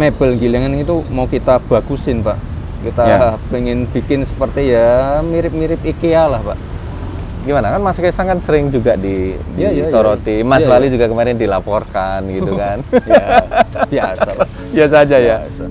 mebel Gilingan itu mau kita bagusin, Pak. Kita pengen bikin seperti ya mirip-mirip IKEA lah, Pak. Gimana kan Mas Kaisang kan sering juga disoroti. Mas Wali juga kemarin dilaporkan gitu kan. Ya, biasa, Pak. Biasa aja ya. Biasa.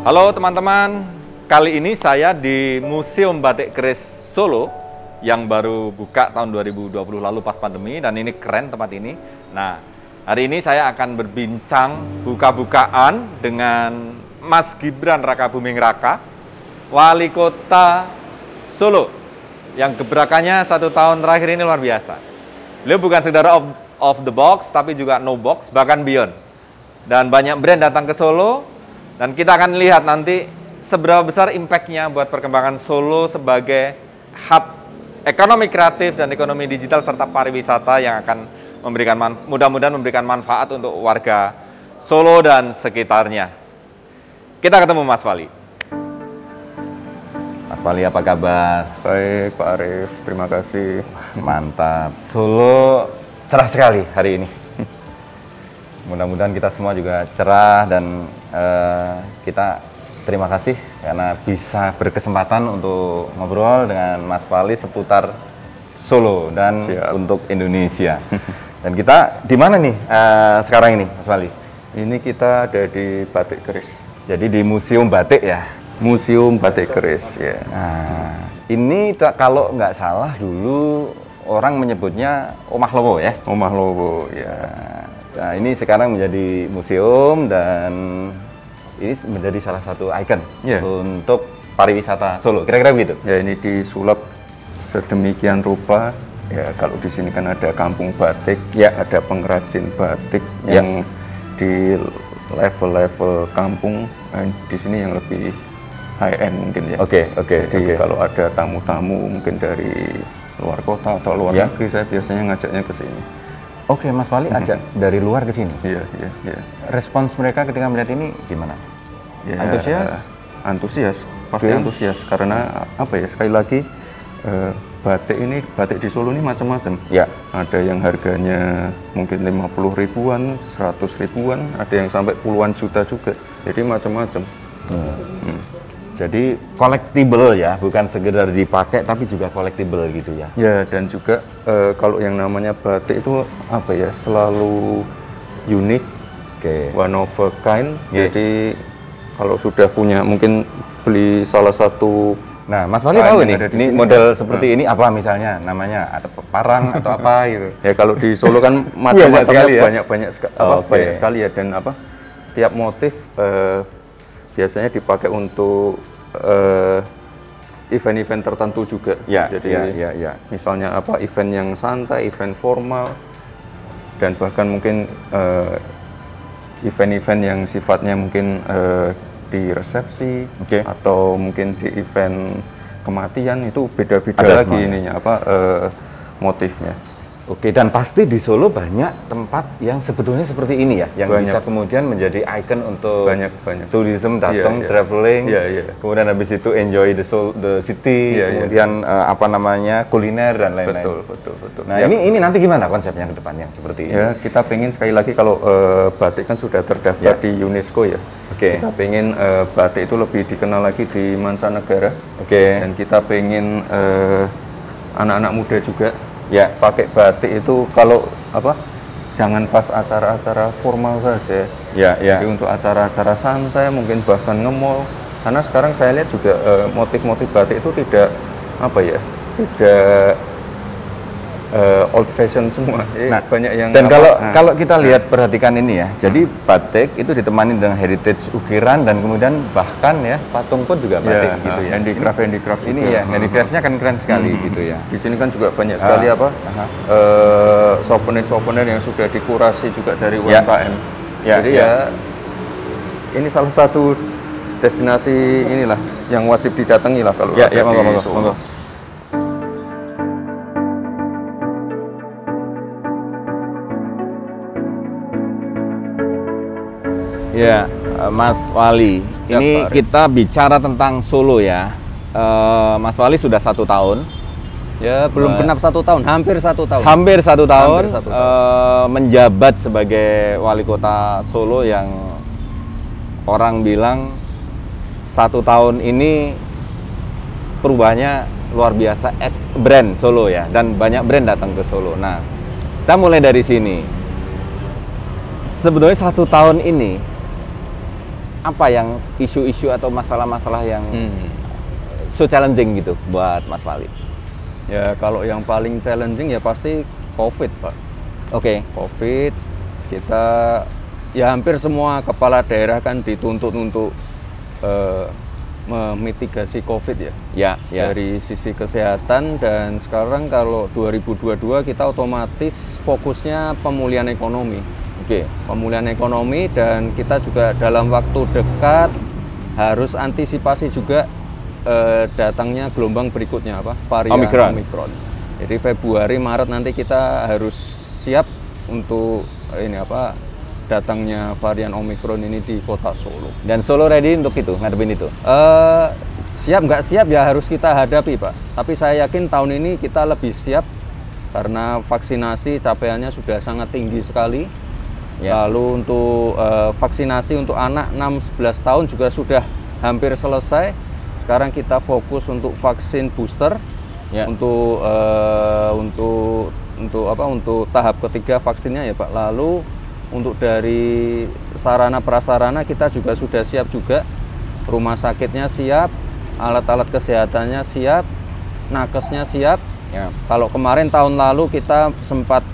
Halo teman-teman, kali ini saya di Museum Batik Keris Solo yang baru buka tahun 2020 lalu pas pandemi, dan ini keren tempat ini. Nah, hari ini saya akan berbincang buka-bukaan dengan Mas Gibran Raka Buming Raka, Wali Kota Solo, yang gebrakannya 1 tahun terakhir ini luar biasa. Beliau bukan sekedar of the box, tapi juga no box, bahkan beyond. Dan banyak brand datang ke Solo. Dan kita akan lihat nanti seberapa besar impact-nya buat perkembangan Solo sebagai hub ekonomi kreatif dan ekonomi digital serta pariwisata yang akan memberikan mudah-mudahan memberikan manfaat untuk warga Solo dan sekitarnya. Kita ketemu Mas Wali. Mas Wali, apa kabar? Baik, Pak Arif. Terima kasih. Mantap. Solo cerah sekali hari ini. Mudah-mudahan kita semua juga cerah, dan kita terima kasih karena bisa berkesempatan untuk ngobrol dengan Mas Wali seputar Solo dan untuk Indonesia. Dan kita di mana nih sekarang ini, Mas Wali? Ini kita ada di Batik Keris. Jadi di Museum Batik ya? Museum Batik Keris, ya. Nah, ini kalau nggak salah dulu orang menyebutnya Omah Lowo ya? Omah Lowo, ya. Nah, ini sekarang menjadi museum dan ini menjadi salah satu ikon untuk pariwisata Solo. Kira-kira begitu? Ya, ini disulap sedemikian rupa. Ya, kalau di sini kan ada kampung batik, ada pengrajin batik yang di level-level kampung. Di sini yang lebih high end mungkin ya. Jadi kalau ada tamu-tamu mungkin dari luar kota atau luar negeri, saya biasanya ngajaknya ke sini. Oke, Mas Wali ajak dari luar ke sini. Iya. Respons mereka ketika melihat ini gimana? Ya, antusias? Antusias, pasti antusias, karena apa ya? Sekali lagi batik di Solo ini macam-macam. Ya. Ada yang harganya mungkin 50 ribuan, 100 ribuan, ada yang sampai puluhan juta juga. Jadi macam-macam. Jadi collectible ya, bukan sekedar dipakai tapi juga collectible gitu ya. Ya, dan juga kalau yang namanya batik itu apa ya, selalu unik, one of a kind. Jadi kalau sudah punya, mungkin beli salah satu. Nah, Mas Wali tahu ini model seperti ini apa misalnya namanya, atau parang atau apa gitu. Ya, kalau di Solo kan macam-macamnya banyak sekali ya, dan apa, tiap motif biasanya dipakai untuk event-event tertentu juga. Jadi misalnya apa, event yang santai, event formal, dan bahkan mungkin event-event yang sifatnya mungkin di resepsi atau mungkin di event kematian, itu beda-beda lagi ininya apa motifnya. Oke, dan pasti di Solo banyak tempat yang sebetulnya seperti ini ya, yang bisa kemudian menjadi ikon untuk tourism, datang, traveling, kemudian habis itu enjoy the city, kemudian apa namanya, kuliner dan lain-lain. Betul. Nah, ini nanti gimana konsepnya ke depan yang seperti ini? Ya, kita pengen sekali lagi, kalau batik kan sudah terdaftar di UNESCO ya. Kita pengen batik itu lebih dikenal lagi di mancanegara. Dan kita pengen anak-anak muda juga pakai batik itu, kalau apa, jangan pas acara-acara formal saja. Jadi untuk acara-acara santai, mungkin bahkan nge-mall. Karena sekarang saya lihat juga motif-motif batik itu tidak apa ya, tidak old fashion semua. Nah, banyak yang dan kalau kita lihat, perhatikan ini ya. Jadi batik itu ditemani dengan heritage ukiran, dan kemudian bahkan ya patung pun juga batik gitu ya. Handicraft ini ya, handicraftnya kan keren sekali gitu ya. Di sini kan juga banyak sekali apa souvenir yang sudah dikurasi juga dari UMKM. Jadi ya ini salah satu destinasi inilah yang wajib didatangi lah kalau ada di Solo. Ya, Mas Wali, ini kita bicara tentang Solo ya. Mas Wali sudah 1 tahun. Ya, belum genap 1 tahun, hampir 1 tahun. Hampir 1 tahun, menjabat sebagai wali kota Solo yang orang bilang 1 tahun ini perubahannya luar biasa. Brand Solo ya, dan banyak brand datang ke Solo. Nah, saya mulai dari sini. Sebetulnya 1 tahun ini apa yang isu-isu atau masalah-masalah yang so challenging gitu buat Mas Wali? Ya, kalau yang paling challenging ya pasti COVID, Pak. Oke. COVID, kita ya hampir semua kepala daerah kan dituntut untuk memitigasi COVID ya. Ya. Dari sisi kesehatan, dan sekarang kalau 2022 kita otomatis fokusnya pemulihan ekonomi. Oke. Pemulihan ekonomi, dan kita juga dalam waktu dekat harus antisipasi juga datangnya gelombang berikutnya, varian Omicron. Jadi Februari Maret nanti kita harus siap untuk datangnya varian Omicron ini di kota Solo. Dan Solo ready untuk itu, ngadepin itu? Siap nggak siap ya harus kita hadapi, Pak. Tapi saya yakin tahun ini kita lebih siap karena vaksinasi capaiannya sudah sangat tinggi sekali. Ya. Lalu untuk vaksinasi untuk anak 6-11 tahun juga sudah hampir selesai. Sekarang kita fokus untuk vaksin booster, untuk tahap ketiga vaksinnya ya, Pak. Lalu untuk dari sarana prasarana kita juga sudah siap juga, rumah sakitnya siap, alat-alat kesehatannya siap, nakesnya siap. Ya. Kalau kemarin tahun lalu kita sempat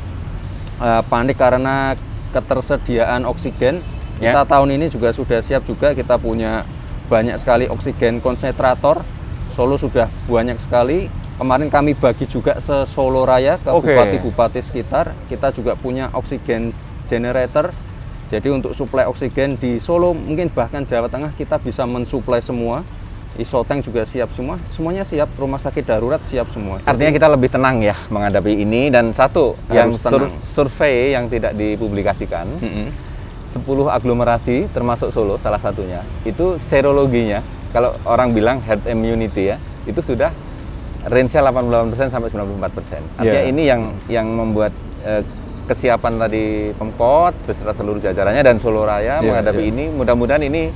panik karena ketersediaan oksigen, kita tahun ini juga sudah siap juga, kita punya banyak sekali oksigen konsentrator. Solo sudah banyak sekali. Kemarin kami bagi juga se Solo Raya ke bupati-bupati sekitar. Kita juga punya oksigen generator. Jadi untuk suplai oksigen di Solo, mungkin bahkan Jawa Tengah kita bisa mensuplai semua. Isotank juga siap semua. Semuanya siap, rumah sakit darurat siap semua. Artinya kita lebih tenang ya menghadapi ini. Dan satu yang survei yang tidak dipublikasikan, 10 aglomerasi termasuk Solo salah satunya, itu serologinya kalau orang bilang herd immunity ya, itu sudah range-nya 88% sampai 94%. Artinya ini yang membuat kesiapan tadi Pemkot beserta seluruh jajarannya dan Solo Raya menghadapi ini. Mudah-mudahan ini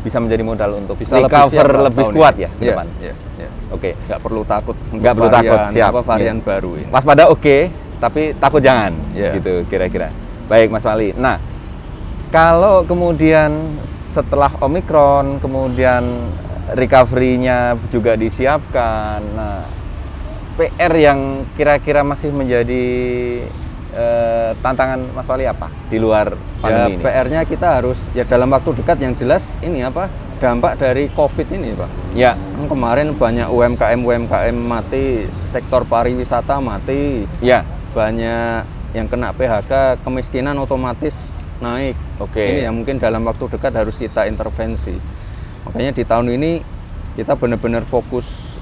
bisa menjadi modal untuk bisa recover lebih kuat ya ke depan. Oke. Nggak perlu takut. Nggak perlu takut. Siap. Varian baru ini. Waspada tapi takut jangan. Gitu kira-kira. Baik Mas Wali. Nah, kalau kemudian setelah Omicron, kemudian recovery-nya juga disiapkan, nah, PR yang kira-kira masih menjadi tantangan Mas Wali apa di luar pandemi ini? PR-nya kita harus dalam waktu dekat yang jelas ini dampak dari COVID ini, Pak. Ya. Kemarin banyak UMKM mati, sektor pariwisata mati. Ya. Banyak yang kena PHK, kemiskinan otomatis naik. Ini yang mungkin dalam waktu dekat harus kita intervensi. Makanya di tahun ini kita benar-benar fokus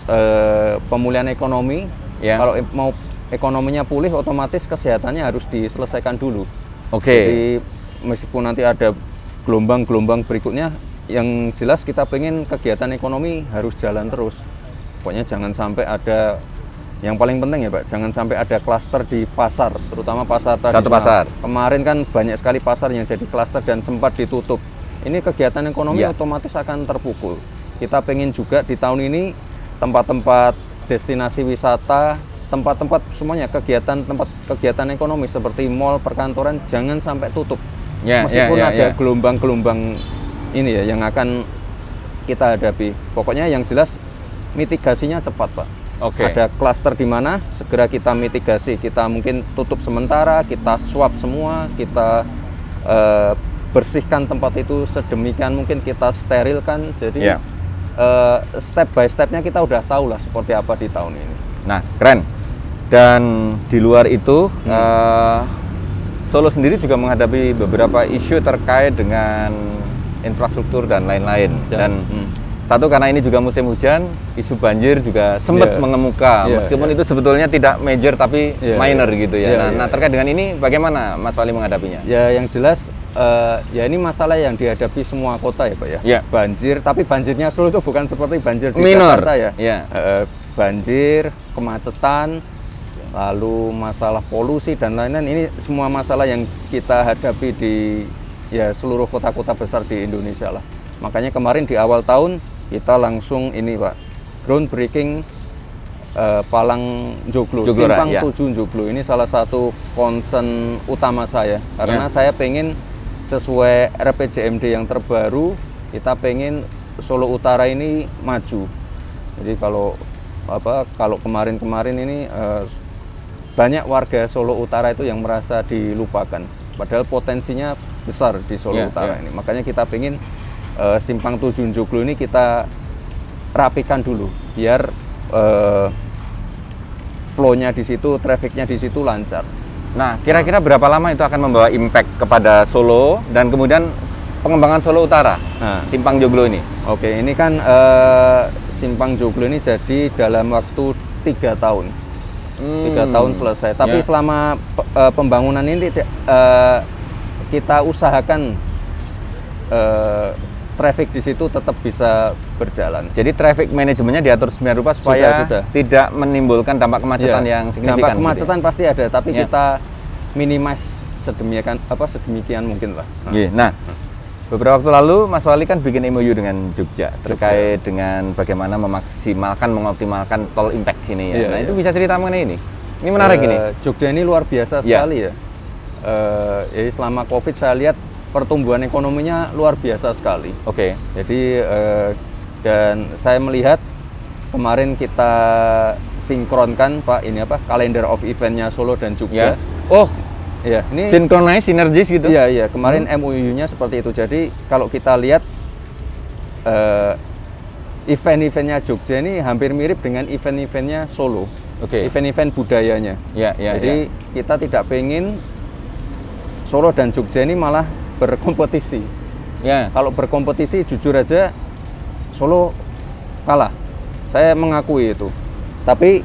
pemulihan ekonomi. Kalau mau ekonominya pulih, otomatis kesehatannya harus diselesaikan dulu. Jadi meskipun nanti ada gelombang-gelombang berikutnya, yang jelas kita pengen kegiatan ekonomi harus jalan terus. Pokoknya jangan sampai ada, yang paling penting ya Pak, jangan sampai ada klaster di pasar, terutama pasar tradisional. Satu pasar. Kemarin kan banyak sekali pasar yang jadi klaster dan sempat ditutup. Ini kegiatan ekonomi otomatis akan terpukul. Kita pengen juga di tahun ini tempat-tempat destinasi wisata, tempat-tempat semuanya kegiatan ekonomi seperti mal, perkantoran jangan sampai tutup. Meskipun ada gelombang-gelombang ini ya yang akan kita hadapi. Pokoknya yang jelas mitigasinya cepat, Pak. Ada klaster di mana segera kita mitigasi, kita mungkin tutup sementara, kita swab semua, kita bersihkan tempat itu sedemikian mungkin, kita sterilkan. Jadi step by stepnya kita udah tahu lah seperti apa di tahun ini. Nah, keren. Dan di luar itu Solo sendiri juga menghadapi beberapa isu terkait dengan infrastruktur dan lain-lain. Dan Satu karena ini juga musim hujan, isu banjir juga sempat mengemuka, meskipun itu sebetulnya tidak major tapi minor gitu ya. Nah, terkait dengan ini bagaimana Mas Wali menghadapinya? Ya, yang jelas ya ini masalah yang dihadapi semua kota ya Pak ya. Banjir, tapi banjirnya Solo itu bukan seperti banjir di minor. Jakarta ya. Banjir, kemacetan, lalu masalah polusi dan lain-lain, ini semua masalah yang kita hadapi di seluruh kota-kota besar di Indonesia lah. Makanya kemarin di awal tahun kita langsung ini Pak, groundbreaking Palang Joglo, Simpang 7 Joglo. Ini salah satu concern utama saya karena saya pengen sesuai RPJMD yang terbaru, kita pengen Solo Utara ini maju. Jadi kalau kemarin-kemarin ini banyak warga Solo Utara itu yang merasa dilupakan, padahal potensinya besar di Solo Utara ini. Makanya kita pengen Simpang 7 Joglo ini kita rapikan dulu, biar flow-nya di situ, trafficnya di situ lancar. Nah, kira-kira berapa lama itu akan membawa impact kepada Solo dan kemudian pengembangan Solo Utara, Simpang Joglo ini? Oke, ini kan Simpang Joglo ini jadi dalam waktu 3 tahun. 3 tahun selesai. Tapi selama pembangunan ini kita usahakan traffic di situ tetap bisa berjalan. Jadi traffic manajemennya diatur sedemikian rupa supaya tidak menimbulkan dampak kemacetan yang signifikan. Dampak kemacetan pasti ada, tapi kita minimize sedemikian mungkin lah. Nah, beberapa waktu lalu Mas Wali kan bikin MOU dengan Jogja terkait dengan bagaimana mengoptimalkan tol impact ini ya. Nah, itu bisa cerita mengenai ini. Ini menarik ini. Jogja ini luar biasa sekali ya. Selama Covid saya lihat pertumbuhan ekonominya luar biasa sekali. Jadi dan saya melihat kemarin kita sinkronkan Pak kalender of eventnya Solo dan Jogja. Ini synchronize, sinergis gitu. Kemarin MOU-nya seperti itu. Jadi kalau kita lihat event-eventnya Jogja ini hampir mirip dengan event-eventnya Solo. Event-event budayanya. Jadi kita tidak pengen Solo dan Jogja ini malah berkompetisi. Kalau berkompetisi jujur aja Solo kalah. Saya mengakui itu. Tapi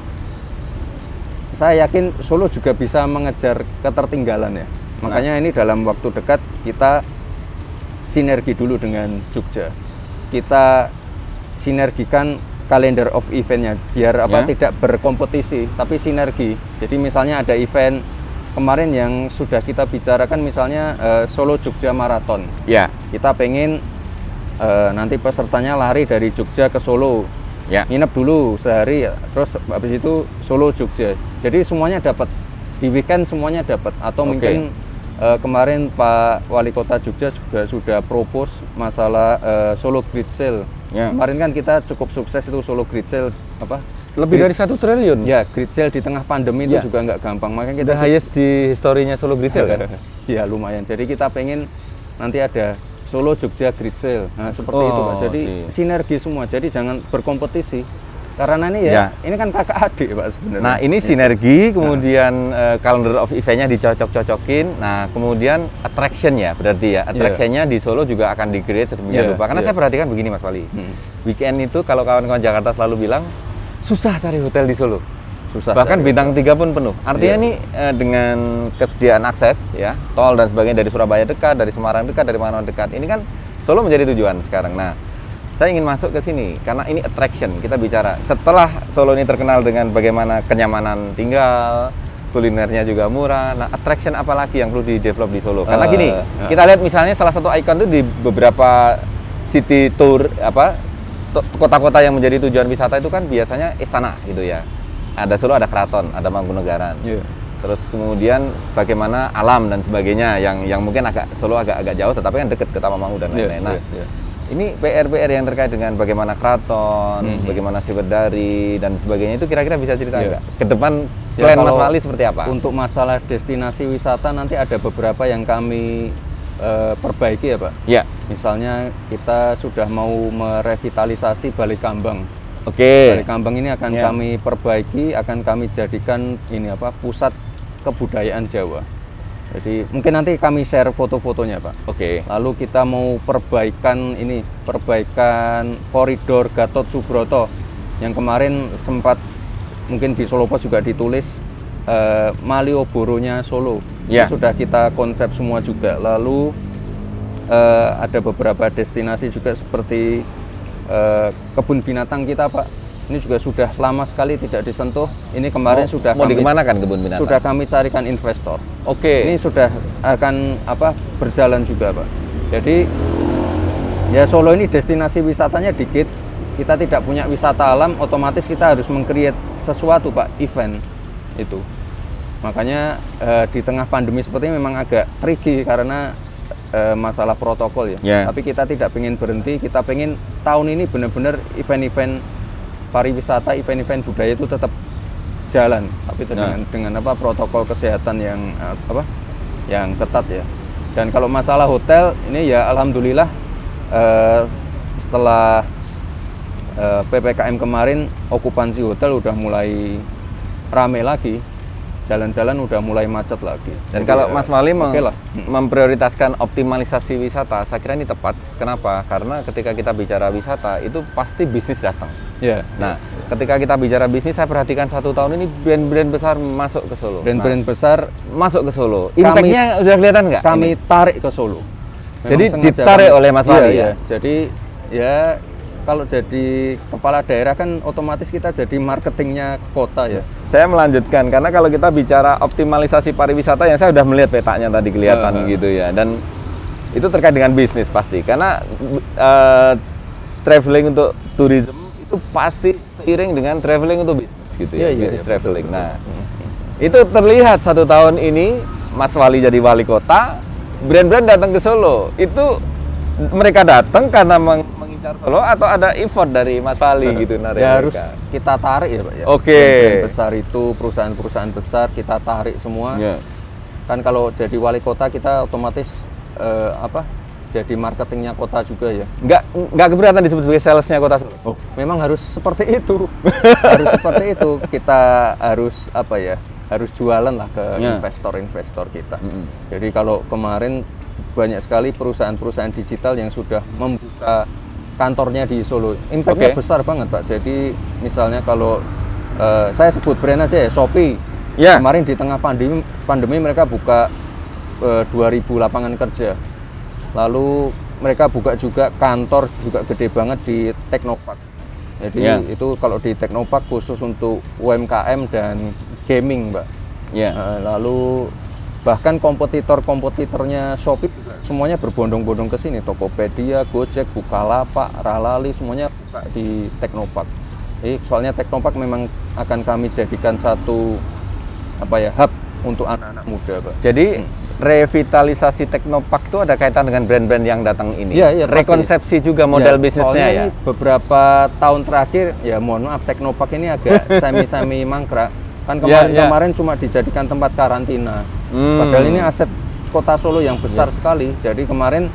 saya yakin Solo juga bisa mengejar ketertinggalan ya. Makanya ini dalam waktu dekat kita sinergi dulu dengan Jogja. Kita sinergikan kalender of eventnya biar tidak berkompetisi tapi sinergi. Jadi misalnya ada event kemarin yang sudah kita bicarakan, misalnya Solo Jogja Marathon. Kita pengen nanti pesertanya lari dari Jogja ke Solo. Nginep dulu sehari, terus habis itu Solo Jogja. Jadi semuanya dapat di weekend, semuanya dapat. Atau mungkin kemarin Pak Wali Kota Jogja juga sudah propose masalah Solo Grid Sale. Kemarin kan kita cukup sukses itu Solo Grid Sale lebih dari 1 triliun. Grid Sale di tengah pandemi itu juga nggak gampang. Makanya kita highest di historinya Solo Grid Sale kan. Lumayan. Jadi kita pengen nanti ada Solo Jogja Grid Sale. Nah, seperti itu Pak. Jadi sinergi semua. Jadi jangan berkompetisi. Karena ini ini kan kakak adik Pak sebenarnya. Nah, ini sinergi, kemudian calendar of event-nya dicocok-cocokin. Nah, kemudian attraction-nya berarti attraction-nya di Solo juga akan di-create sedemikian rupa. Karena saya perhatikan begini Mas Wali. Weekend itu kalau kawan-kawan Jakarta selalu bilang susah cari hotel di Solo. Bahkan bintang 3 pun penuh. Artinya nih dengan kesediaan akses tol dan sebagainya, dari Surabaya dekat, dari Semarang dekat, dari mana dekat. Ini kan Solo menjadi tujuan sekarang. Nah, saya ingin masuk ke sini karena ini attraction. Kita bicara setelah Solo ini terkenal dengan bagaimana kenyamanan tinggal, kulinernya juga murah. Nah, attraction apa lagi yang perlu di-develop di Solo? Karena gini, kita lihat misalnya salah satu ikon itu di beberapa city tour kota-kota yang menjadi tujuan wisata itu kan biasanya istana gitu ya. Ada Solo, ada keraton, ada Mangkunegaran. Terus kemudian bagaimana alam dan sebagainya yang mungkin Solo agak jauh tetapi kan dekat ke Tawangmangu dan lain-lain. Ini PR yang terkait dengan bagaimana keraton, bagaimana Siwedari dan sebagainya itu kira-kira bisa cerita nggak? Ke depan plan Mas Wali seperti apa? Untuk masalah destinasi wisata nanti ada beberapa yang kami perbaiki ya Pak. Misalnya kita sudah mau merevitalisasi Balikambang. Balikambang ini akan kami perbaiki, akan kami jadikan ini pusat kebudayaan Jawa. Jadi mungkin nanti kami share foto-fotonya Pak. Oke. Lalu kita mau perbaikan koridor Gatot Subroto yang kemarin sempat mungkin di Solo Pos juga ditulis Malioboro-nya Solo. Ya. Itu sudah kita konsep semua juga. Lalu ada beberapa destinasi juga seperti kebun binatang kita Pak. Ini juga sudah lama sekali tidak disentuh. Ini kemarin sudah mau dikemanakan kebun binatang? Sudah kami carikan investor. Oke. Ini sudah akan berjalan juga Pak. Jadi ya Solo ini destinasi wisatanya dikit. Kita tidak punya wisata alam, otomatis kita harus meng-create sesuatu Pak, event itu. Makanya di tengah pandemi seperti ini memang agak tricky karena masalah protokol ya. Yeah. Tapi kita tidak pengen berhenti, kita pengen tahun ini benar-benar event-event pariwisata, event-event budaya itu tetap jalan, tapi dengan protokol kesehatan yang ketat ya. Dan kalau masalah hotel ini ya alhamdulillah setelah PPKM kemarin okupansi hotel udah mulai rame lagi. Jalan-jalan udah mulai macet lagi. Dan kalau Mas Wali memprioritaskan optimalisasi wisata, saya kira ini tepat. Kenapa? Karena ketika kita bicara wisata, itu pasti bisnis datang. Yeah. Nah, ketika kita bicara bisnis, saya perhatikan 1 tahun ini brand-brand besar masuk ke Solo. Brand-brand besar masuk ke Solo. Impact-nya udah kelihatan nggak? Kami tarik ke Solo. Jadi ditarik oleh Mas Wali ya? Jadi ya kalau jadi kepala daerah kan otomatis kita jadi marketingnya kota ya. Saya melanjutkan karena kalau kita bicara optimalisasi pariwisata yang saya sudah melihat petanya tadi kelihatan gitu ya, dan itu terkait dengan bisnis pasti karena traveling untuk tourism itu pasti seiring dengan traveling untuk bisnis gitu ya, bisnis traveling. Nah, itu terlihat 1 tahun ini Mas Wali jadi wali kota, brand-brand datang ke Solo itu mereka datang karena mengincar Solo atau ada effort dari Mas Wali gitu ya harus kita tarik ya Pak ya. Oke. Brand besar itu perusahaan-perusahaan besar kita tarik semua. Yeah. Kan kalau jadi wali kota kita otomatis jadi marketingnya kota juga ya. Nggak keberatan disebut sebagai salesnya kota Solo. Oh, memang harus seperti itu. Harus seperti itu. Kita harus harus jualan lah ke investor-investor kita. Jadi kalau kemarin banyak sekali perusahaan-perusahaan digital yang sudah membuka kantornya di Solo. Impact-nya besar banget Pak. Jadi misalnya kalau saya sebut brand aja ya, Shopee. Yeah. Kemarin di tengah pandemi mereka buka 2.000 lapangan kerja. Lalu mereka buka juga kantor juga gede banget di Teknopark. Jadi itu kalau di Teknopark khusus untuk UMKM dan gaming Mbak. Lalu bahkan kompetitornya Shopee juga semuanya berbondong-bondong ke sini. Tokopedia, Gojek, Bukalapak, Ralali semuanya buka di Teknopark. Jadi soalnya Teknopark memang akan kami jadikan satu hub untuk anak-anak muda, Pak. Jadi revitalisasi Teknopark itu ada kaitan dengan brand-brand yang datang ini. Iya, rekonsepsi pasti. juga model bisnisnya ya. Beberapa tahun terakhir ya mohon maaf Teknopark ini agak semi mangkrak. Kan kemarin cuma dijadikan tempat karantina. Padahal ini aset kota Solo yang besar sekali. Jadi kemarin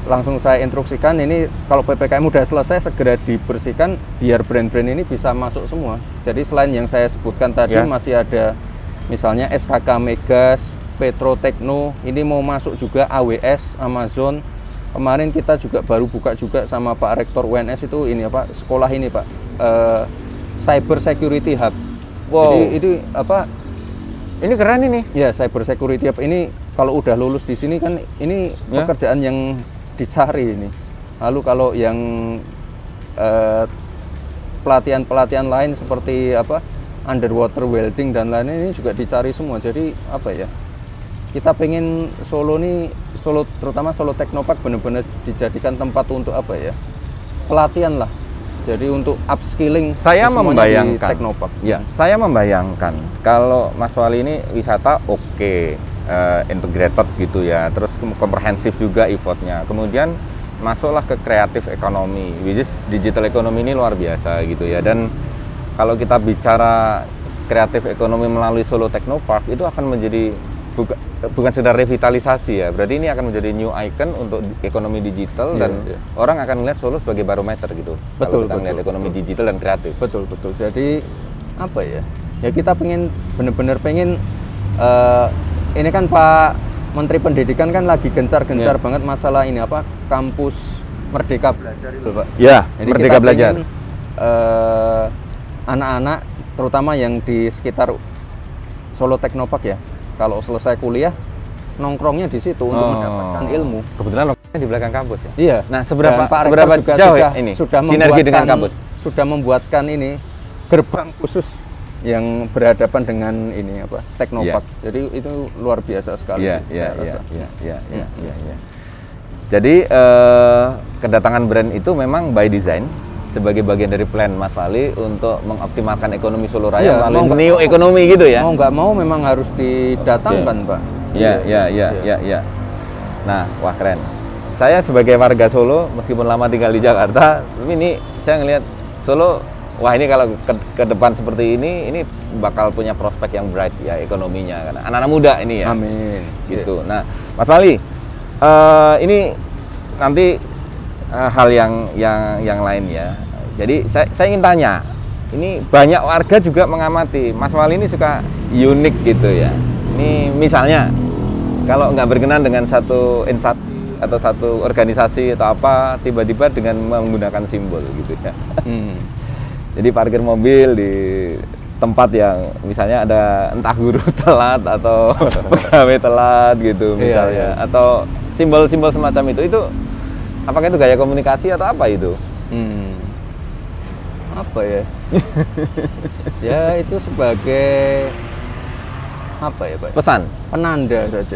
langsung saya instruksikan ini kalau PPKM udah selesai segera dibersihkan biar brand-brand ini bisa masuk semua. Jadi selain yang saya sebutkan tadi masih ada misalnya SKK Megas, Petro Tekno, ini mau masuk juga AWS, Amazon. Kemarin kita juga baru buka juga sama Pak Rektor UNS itu ini sekolah ini Pak, Cyber Security Hub. Wow. Jadi itu ini keren ini. Ya, Cyber Security Hub ini kalau udah lulus di sini kan ini pekerjaan yang dicari ini. Lalu kalau yang pelatihan-pelatihan lain seperti underwater welding dan lain-lain ini juga dicari semua. Jadi kita pengen Solo terutama Solo Teknopark benar-benar dijadikan tempat untuk pelatihan lah. Jadi untuk upskilling saya membayangkan di Teknopark. Ya, saya membayangkan kalau Mas Wali ini wisata integrated gitu ya, terus komprehensif juga effortnya. Kemudian masuklah ke kreatif ekonomi, which is digital ekonomi ini luar biasa gitu ya. Dan kalau kita bicara kreatif ekonomi melalui Solo Teknopark itu akan menjadi bukan sekedar revitalisasi ya, berarti ini akan menjadi new icon untuk ekonomi digital dan orang akan melihat Solo sebagai barometer gitu. Betul, kita melihat ekonomi digital dan kreatif. Betul. Jadi ya kita benar-benar pengen ini kan Pak Menteri Pendidikan kan lagi gencar-gencar banget masalah ini apa kampus Merdeka Belajar itu Pak. Ya, Jadi Merdeka kita Belajar. pengen, anak-anak terutama yang di sekitar Solo Teknopark ya, kalau selesai kuliah nongkrongnya di situ untuk mendapatkan ilmu. Kebetulan lokasinya di belakang kampus ya. Iya. Nah, seberapa Pak seberapa Rektor juga jauh sudah, ini sudah sinergi dengan kampus? Sudah membuatkan ini gerbang khusus yang berhadapan dengan ini apa Teknopark. Jadi itu luar biasa sekali sih, saya rasa. Iya. Jadi kedatangan brand itu memang by design sebagai bagian dari plan Mas Fali untuk mengoptimalkan ekonomi Solo Raya melalui neo ekonomi gitu ya. Mau nggak mau memang harus didatangkan, Pak. Iya. Nah, wah keren. Saya sebagai warga Solo, meskipun lama tinggal di Jakarta, tapi ini saya ngelihat Solo, wah ini kalau ke depan seperti ini bakal punya prospek yang bright ya ekonominya, karena anak-anak muda ini ya. Amin. Gitu. Nah, Mas Fali, ini nanti hal yang lain ya. Jadi saya ingin tanya, ini banyak warga juga mengamati Mas Fali ini suka unik gitu ya. Ini misalnya kalau nggak berkenan dengan satu instansi atau satu organisasi atau apa, tiba-tiba dengan menggunakan simbol gitu ya. Jadi parkir mobil di tempat yang misalnya ada entah guru telat atau pegawai telat gitu misalnya, atau simbol-simbol semacam itu apakah itu gaya komunikasi atau apa itu? Apa ya? Ya itu sebagai apa ya Pak? Pesan? Penanda saja.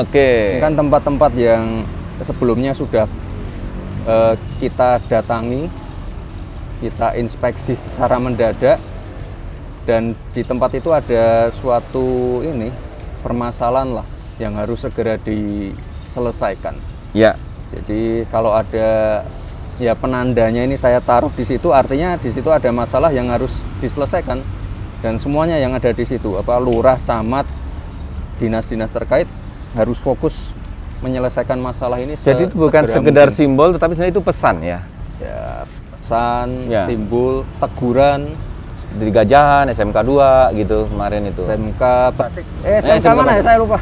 Oke. Kan tempat-tempat yang sebelumnya sudah kita datangi, kita inspeksi secara mendadak, dan di tempat itu ada suatu permasalahan lah yang harus segera diselesaikan. Ya. Jadi kalau ada ya penandanya ini saya taruh di situ, artinya di situ ada masalah yang harus diselesaikan, dan semuanya yang ada di situ, lurah, camat, dinas-dinas terkait harus fokus menyelesaikan masalah ini. Jadi itu bukan sekedar simbol, tetapi sebenarnya itu pesan ya. Ya, pesan, simbol, teguran. Di Gajahan, SMK 2 gitu kemarin itu. SMK Batik. SMK mana ya? Saya lupa.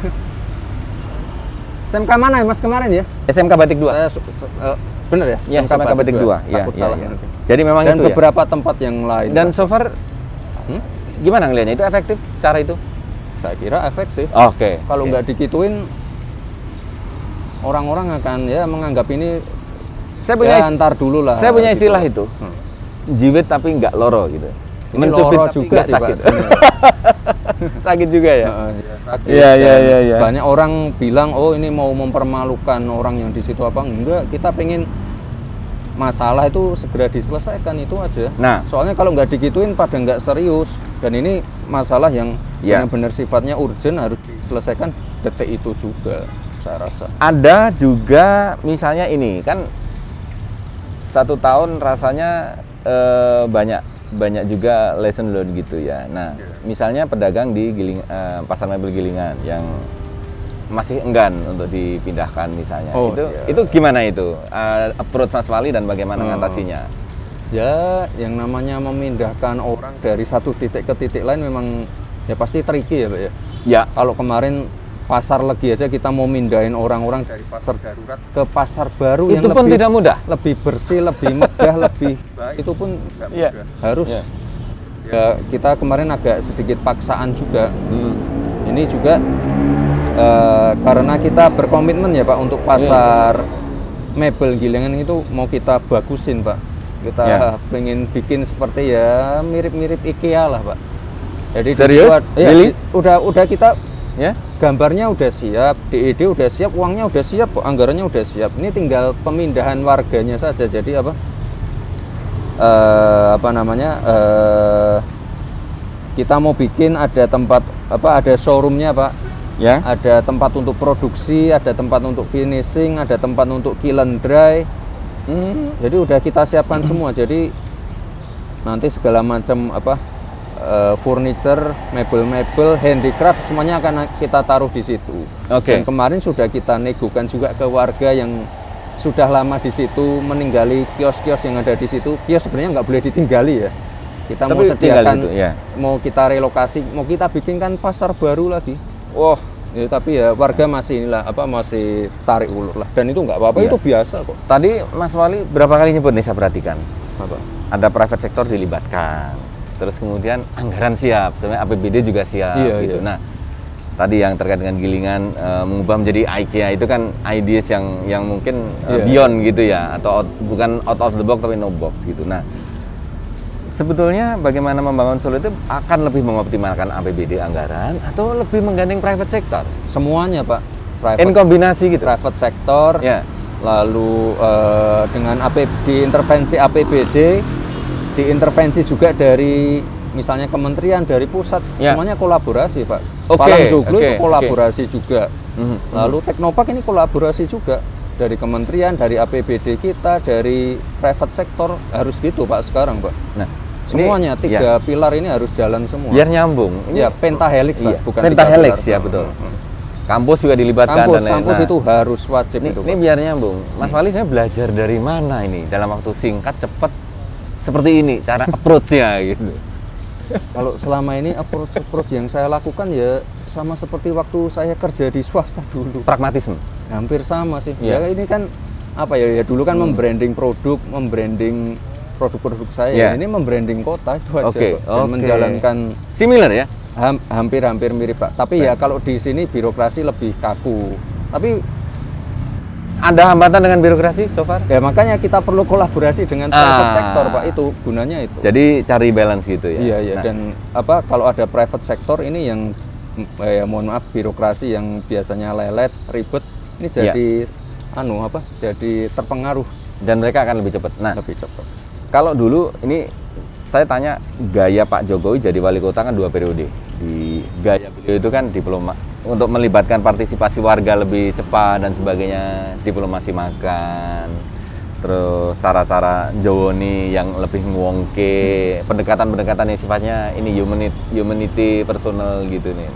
SMK mana ya Mas kemarin ya? SMK Batik 2. Bener ya? Ya, SMK Batik 2. Takut salah. Jadi memang dan itu beberapa tempat yang lain. Dan so far gimana ngelihatnya? Itu efektif cara itu? Saya kira efektif. Oke. Kalau nggak dikituin, orang-orang akan menganggap ini antar dulu lah. Saya punya istilah itu. Jiwit tapi nggak loro gitu. Mencubit juga sih sakit. Sakit juga ya. Sakit. Iya. Banyak orang bilang, oh ini mau mempermalukan orang yang di situ apa enggak? Kita pengen masalah itu segera diselesaikan, itu aja. Nah, soalnya kalau nggak digituin pada nggak serius, dan ini masalah yang benar-benar sifatnya urgent harus diselesaikan detik itu juga, saya rasa. Ada juga misalnya ini kan 1 tahun rasanya banyak juga lesson learned gitu ya. Nah, misalnya pedagang di pasar mebel Gilingan yang masih enggan untuk dipindahkan misalnya. Itu gimana itu? Approach Mas Fali dan bagaimana mengatasinya? Ya, yang namanya memindahkan orang dari satu titik ke titik lain memang ya pasti tricky ya Pak ya. Ya. Kalau kemarin Pasar Legi aja kita mau mindahin orang-orang dari pasar darurat ke pasar baru itu yang pun tidak mudah, lebih bersih, lebih megah, lebih baik, itu pun nggak mudah. Harus ya, kita kemarin agak sedikit paksaan juga. Ini juga karena kita berkomitmen ya Pak untuk pasar mebel Gilingan itu mau kita bagusin Pak. Kita pengen bikin seperti ya mirip-mirip IKEA lah Pak. Jadi serius? Udah kita gambarnya udah siap, DED udah siap, uangnya udah siap, anggarannya udah siap. Ini tinggal pemindahan warganya saja. Jadi kita mau bikin ada tempat ada showroomnya Pak. Ya. Ada tempat untuk produksi, ada tempat untuk finishing, ada tempat untuk kill and dry. Jadi udah kita siapkan semua. Jadi nanti segala macam furniture, mebel-mebel, handicraft semuanya akan kita taruh di situ. Dan kemarin sudah kita negokan juga ke warga yang sudah lama di situ, meninggali kios-kios yang ada di situ. Kios sebenarnya nggak boleh ditinggali ya. Kita mau sediakan, mau kita relokasi, mau kita bikinkan pasar baru lagi. Ya, tapi ya warga masih inilah masih tarik ulur lah. Dan itu nggak apa-apa, Iya. itu biasa kok. Tadi Mas Wali berapa kali nyebut nih, saya perhatikan. Apa? Ada private sector dilibatkan. Terus kemudian anggaran siap, sebenarnya APBD juga siap gitu. Iya. Nah, tadi yang terkait dengan gilingan mengubah menjadi IKEA itu kan ideas yang mungkin beyond gitu ya, atau bukan out of the box tapi no box gitu. Nah, sebetulnya bagaimana membangun Solo itu akan lebih mengoptimalkan APBD anggaran atau lebih menggandeng private sector? Semuanya Pak. In kombinasi gitu. Private sector. Ya. Lalu dengan diintervensi APBD, diintervensi juga dari misalnya kementerian, dari pusat, semuanya kolaborasi Pak. Palang Joglo itu kolaborasi juga. Lalu Teknopark ini kolaborasi juga dari kementerian, dari APBD kita, dari private sector, harus gitu Pak sekarang Pak. Nah, semuanya tiga pilar ini harus jalan semua. Biar nyambung. Ya pentahelix lah, bukan pentahelix ya betul. Kampus juga dilibatkan dan lain-lain. Kampus itu harus wajib itu. Ini biar nyambung. Mas Wali sebenarnya belajar dari mana ini dalam waktu singkat, cepat seperti ini cara approach-nya gitu. Kalau selama ini approach yang saya lakukan ya sama seperti waktu saya kerja di swasta dulu. Pragmatisme. Hampir sama sih. Ya ini kan ya dulu kan membranding produk, membranding produk-produk saya. Ini membranding kota itu aja Pak. Dan menjalankan similar ya. Hampir mirip Pak. Tapi ya kalau di sini birokrasi lebih kaku. Tapi ada hambatan dengan birokrasi so far? Ya makanya kita perlu kolaborasi dengan private sector Pak, itu gunanya itu. Jadi cari balance gitu ya. Iya. Nah. Dan kalau ada private sector ini yang mohon maaf birokrasi yang biasanya lelet, ribet, ini jadi jadi terpengaruh dan mereka akan lebih cepat. Nah, lebih cepat. Kalau dulu ini saya tanya gaya Pak Jokowi jadi wali kota kan 2 periode. Di gaya beliau itu kan untuk melibatkan partisipasi warga lebih cepat dan sebagainya, diplomasi makan, terus cara-cara jawoni yang lebih ngwongke, pendekatan-pendekatan yang sifatnya ini humanity personal gitu nih.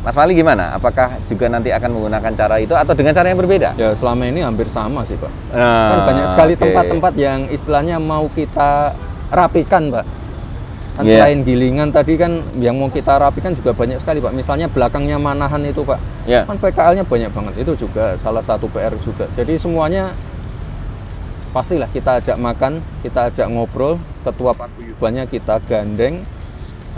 Mas Wali gimana? Apakah juga nanti akan menggunakan cara itu atau dengan cara yang berbeda? Ya selama ini hampir sama sih Pak. Kan banyak sekali tempat-tempat yang istilahnya mau kita rapikan Pak. Kan selain gilingan tadi kan yang mau kita rapikan juga banyak sekali Pak. Misalnya belakangnya Manahan itu Pak, kan PKL-nya banyak banget. Itu juga salah satu PR juga. Jadi semuanya pastilah kita ajak makan, kita ajak ngobrol, ketua paguyubannya kita gandeng.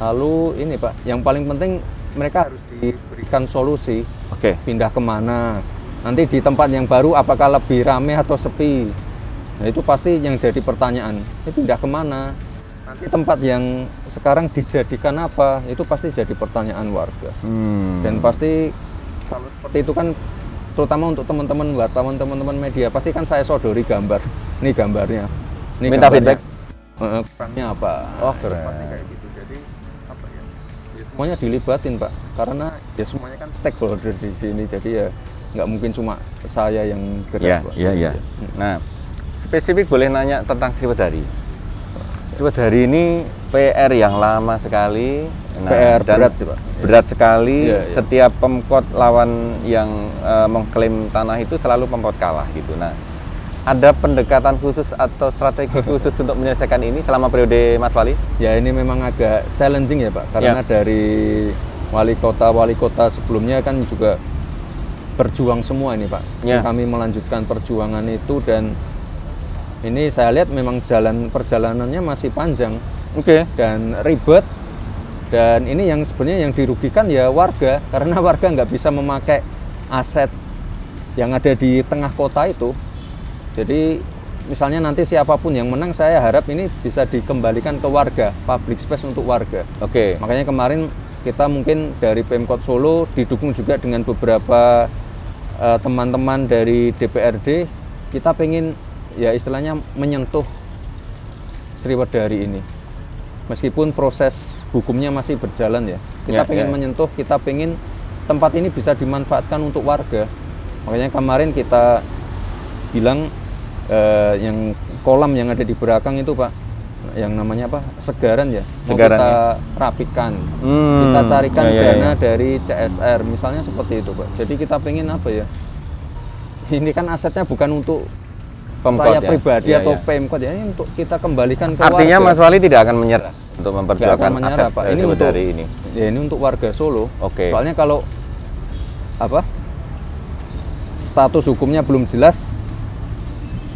Lalu ini Pak, yang paling penting mereka harus diberikan solusi. Pindah kemana? Nanti di tempat yang baru apakah lebih ramai atau sepi? Nah itu pasti yang jadi pertanyaan. Ini pindah kemana? Nanti tempat yang sekarang dijadikan apa, itu pasti jadi pertanyaan warga. Dan pasti kalau seperti itu kan, terutama untuk teman-teman wartawan, teman-teman media, pasti kan saya sodori gambar. Ini gambarnya. Ini minta feedback. Kurangnya apa? Keren. Pasti kayak gitu. Jadi ya semuanya dilibatin Pak, karena ya semuanya kan stakeholder di sini. Jadi ya nggak mungkin cuma saya yang gerak. Iya. Nah, spesifik boleh nanya tentang Sriwedari. Sriwedari ini PR yang lama sekali, PR dan berat sekali. Setiap Pemkot lawan yang mengklaim tanah itu selalu Pemkot kalah gitu. Nah, ada pendekatan khusus atau strategi khusus untuk menyelesaikan ini selama periode Mas Wali? Ya ini memang agak challenging ya Pak, karena dari wali kota sebelumnya kan juga berjuang semua ini Pak. Kami melanjutkan perjuangan itu dan ini saya lihat memang perjalanannya masih panjang, dan ribet, dan ini yang sebenarnya yang dirugikan ya warga, karena warga nggak bisa memakai aset yang ada di tengah kota itu. Jadi misalnya nanti siapapun yang menang, saya harap ini bisa dikembalikan ke warga, public space untuk warga. Makanya kemarin kita mungkin dari Pemkot Solo didukung juga dengan beberapa teman-teman dari DPRD, kita pengen ya istilahnya menyentuh Sriwedari ini. Meskipun proses hukumnya masih berjalan ya, kita pengen menyentuh, kita pengen tempat ini bisa dimanfaatkan untuk warga. Makanya kemarin kita bilang yang kolam yang ada di belakang itu Pak, yang namanya Segaran ya, mau kita rapikan, kita carikan dana dari CSR misalnya seperti itu Pak. Jadi kita pengen ini kan asetnya bukan untuk Pemkot, saya pribadi atau Pemkot ya, ini untuk kita kembalikan ke artinya warga. Mas Wali tidak akan menyerah untuk memperjuangkan aset Pak. Ini untuk ini. Ya ini untuk warga Solo. Soalnya kalau apa status hukumnya belum jelas,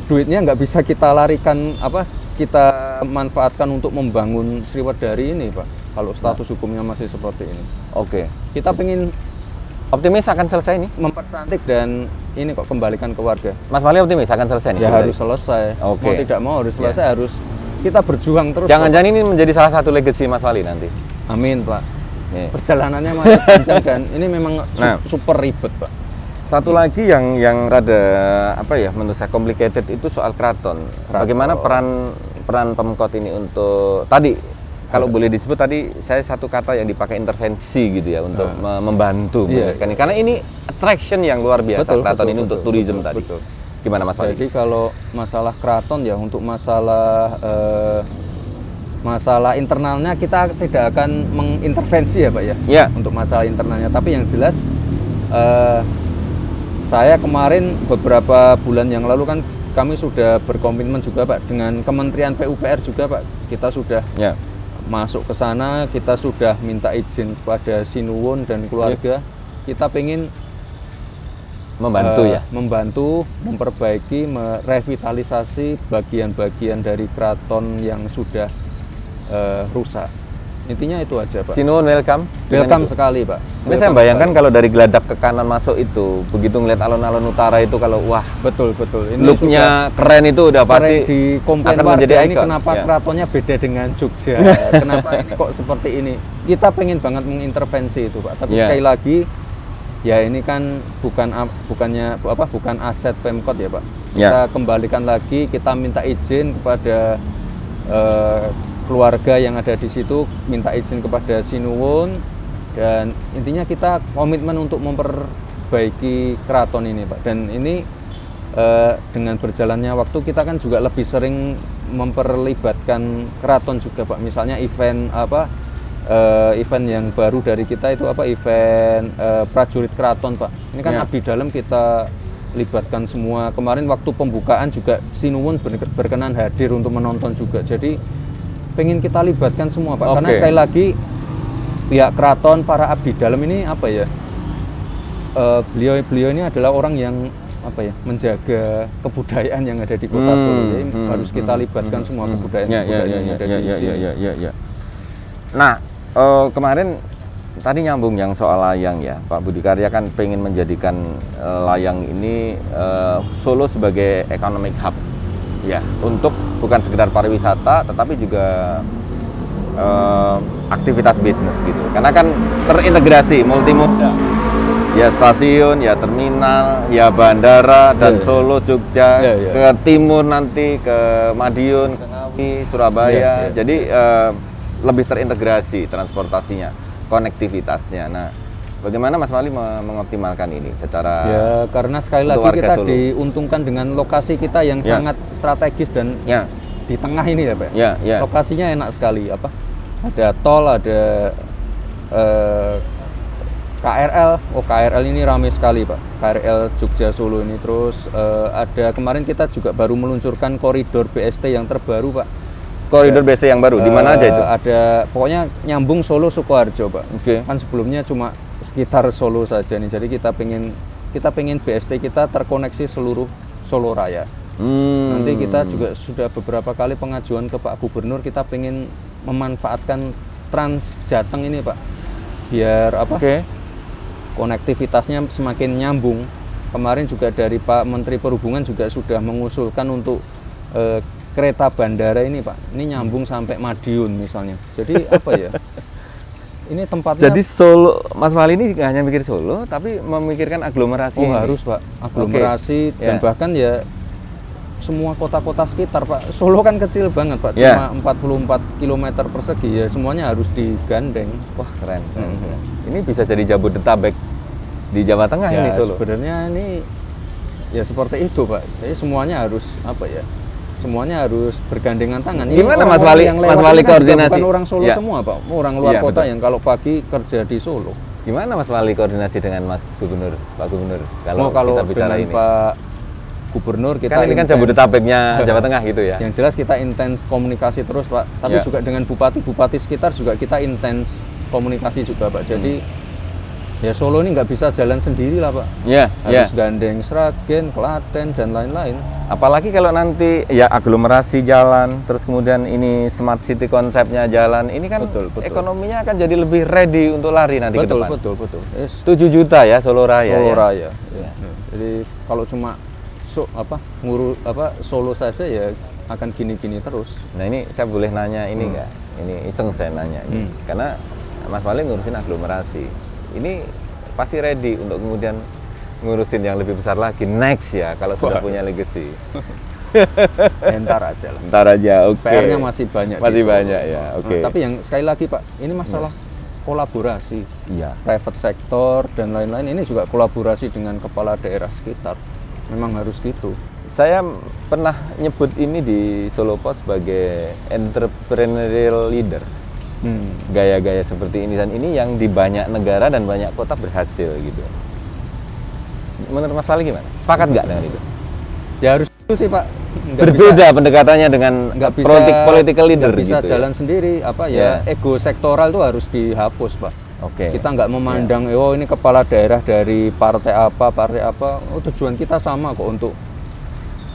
duitnya nggak bisa kita larikan apa kita manfaatkan untuk membangun Sriwedari ini Pak. Kalau status hukumnya masih seperti ini. Oke. Kita pengen Optimis akan selesai ini? mempercantik dan ini kok kembalikan ke warga. Mas Wali optimis akan selesai nih? Ya harus selesai. Oke. Mau tidak mau harus selesai, harus kita berjuang terus. Jangan-jangan ini menjadi salah satu legacy Mas Wali nanti. Amin Pak. Nih. Perjalanannya masih panjang dan ini memang super ribet Pak. Satu lagi yang rada apa ya menurut saya complicated itu soal keraton. Bagaimana peran Pemkot ini untuk tadi kalau boleh disebut tadi saya satu kata yang dipakai intervensi gitu ya untuk membantu ini karena ini attraction yang luar biasa keraton ini untuk tourism tadi. Betul. Gimana Mas Wali? Jadi kalau masalah keraton ya untuk masalah masalah internalnya kita tidak akan mengintervensi ya Pak ya. Iya. Untuk masalah internalnya, tapi yang jelas saya kemarin beberapa bulan yang lalu kan kami sudah berkomitmen juga Pak dengan Kementerian PUPR juga Pak. Kita sudah masuk ke sana, kita sudah minta izin kepada Sinuwun dan keluarga. Kita pengen membantu memperbaiki, merevitalisasi bagian-bagian dari keraton yang sudah rusak. Intinya itu aja Pak. Sinuwun welcome Sekali Pak. Tapi saya bayangkan kalau dari Geladak ke kanan masuk itu, begitu ngeliat alun-alun utara itu kalau wah betul. Ini looknya keren itu udah pasti dikomplain akan warga menjadi ini kenapa keratonnya beda dengan Jogja, kenapa ini kok seperti ini. Kita pengen banget mengintervensi itu Pak. Tapi sekali lagi ya ini kan bukan aset Pemkot ya Pak. Kita kembalikan lagi, kita minta izin kepada keluarga yang ada di situ, minta izin kepada Sinuwun, dan intinya kita komitmen untuk memperbaiki keraton ini Pak. Dan ini dengan berjalannya waktu kita kan juga lebih sering memperlibatkan keraton juga Pak. Misalnya event event yang baru dari kita itu event prajurit keraton Pak. Ini kan abdi dalam kita libatkan semua. Kemarin waktu pembukaan juga Sinuwun berkenan hadir untuk menonton juga. Jadi pengen kita libatkan semua Pak, karena sekali lagi pihak keraton, para abdi dalam ini beliau ini adalah orang yang menjaga kebudayaan yang ada di kota Solo. Jadi harus kita libatkan semua kebudayaan yang ada di sini. Nah, kemarin tadi nyambung yang soal layang ya, Pak Budi Karya kan pengen menjadikan layang ini Solo sebagai economic hub. Ya, untuk bukan sekedar pariwisata, tetapi juga aktivitas bisnis gitu. Karena kan terintegrasi multimoda. Ya stasiun, ya terminal, ya bandara, dan Solo, Jogja, ke timur nanti ke Madiun, ke Ngawi, Surabaya. Jadi lebih terintegrasi transportasinya, konektivitasnya. Nah, bagaimana Mas Wali mengoptimalkan ini secara karena sekali lagi kita Solo diuntungkan dengan lokasi kita yang sangat strategis dan di tengah ini ya Pak. Lokasinya enak sekali ada tol, ada KRL. KRL ini ramai sekali Pak. KRL Jogja Solo ini terus ada kemarin kita juga baru meluncurkan koridor BST yang terbaru Pak. Koridor BST yang baru di mana aja itu? Ada pokoknya nyambung Solo Sukoharjo Pak. Kan sebelumnya cuma sekitar Solo saja nih. Jadi kita pengen BST kita terkoneksi seluruh Solo Raya. Nanti kita juga sudah beberapa kali pengajuan ke Pak Gubernur, kita pengen memanfaatkan Trans Jateng ini Pak, biar konektivitasnya semakin nyambung. Kemarin juga dari Pak Menteri Perhubungan juga sudah mengusulkan untuk kereta bandara ini Pak, ini nyambung sampai Madiun misalnya. Jadi ini tempatnya. Jadi Solo, Mas Wali ini nggak hanya mikir Solo, tapi memikirkan aglomerasi. Harus Pak, aglomerasi dan bahkan ya semua kota-kota sekitar Pak. Solo kan kecil banget Pak, cuma 44 km persegi ya, semuanya harus digandeng. Wah keren. Ini bisa jadi Jabodetabek di Jawa Tengah ini Solo. Sebenarnya ini ya seperti itu Pak. Jadi semuanya harus semuanya harus bergandengan tangan. Gimana Mas Wali koordinasi? Bukan orang Solo semua Pak, orang luar kota yang kalau pagi kerja di Solo. Gimana Mas Wali koordinasi dengan Mas Gubernur, Pak Gubernur? Kalau kita bicara ini Pak Gubernur kita kan ini kan Jabodetabeknya Jawa Tengah gitu ya. Yang jelas kita intens komunikasi terus Pak, tapi juga dengan bupati-bupati sekitar juga kita intens komunikasi juga Pak. Jadi Ya Solo ini nggak bisa jalan sendiri lah Pak. Iya, Harus gandeng Sragen, Klaten dan lain-lain. Apalagi kalau nanti ya aglomerasi jalan, terus kemudian ini smart city konsepnya jalan, ini kan Betul. ekonominya akan jadi lebih ready untuk lari nanti ke depan. Betul. 7 juta ya Solo Raya. Solo ya? Raya. Ya. Jadi kalau cuma Solo saja ya akan gini-gini terus. Nah ini saya boleh nanya ini nggak? Ini iseng saya nanya, karena Mas Wali ngurusin aglomerasi. Ini pasti ready untuk kemudian ngurusin yang lebih besar lagi next ya kalau sudah punya legacy. Entar aja lah. Ntar aja, oke. PR-nya masih banyak. Masih banyak ya, oke. Tapi yang sekali lagi Pak, ini masalah kolaborasi. Iya. Private sector dan lain-lain ini juga kolaborasi dengan kepala daerah sekitar. Memang harus gitu. Saya pernah nyebut ini di Solo Post sebagai entrepreneurial leader. Gaya-gaya seperti ini dan ini yang di banyak negara dan banyak kota berhasil gitu. Menurut Mas Wali gimana? Sepakat nggak dengan itu? Ya harus itu sih Pak. Berbeda pendekatannya dengan political leader bisa gitu jalan sendiri ego sektoral itu harus dihapus Pak. Oke. Kita nggak memandang oh ini kepala daerah dari partai apa. Oh tujuan kita sama kok untuk